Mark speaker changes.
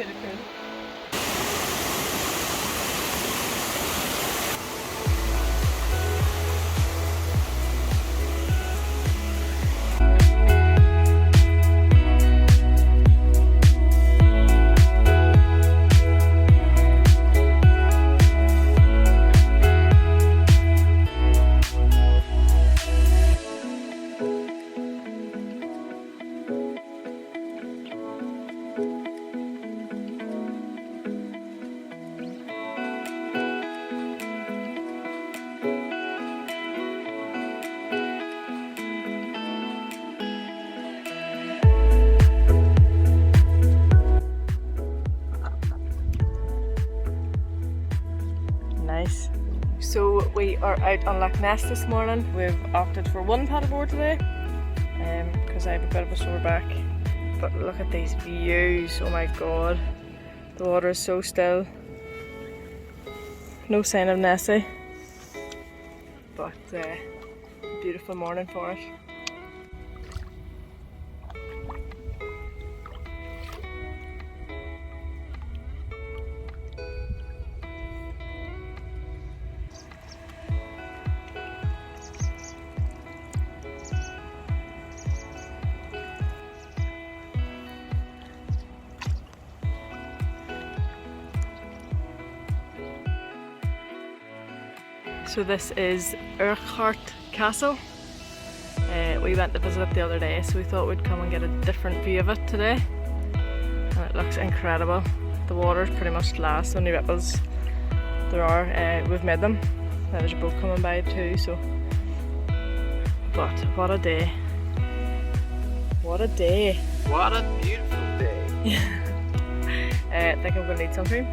Speaker 1: kind of cool. Nice. So we are out on Loch Ness this morning. We've opted for one paddleboard today because I have a bit of a sore back. But look at these views, oh my god. The water is so still. No sign of Nessie. But beautiful morning for it. So this is Urquhart Castle. We went to visit it the other day, so we thought we'd come and get a different view of it today. And it looks incredible. The water's pretty much glass, only ripples there are. We've made them. Now there's a boat coming by too, so. But what a day. What a day.
Speaker 2: What a beautiful day.
Speaker 1: I think I'm going to need some food.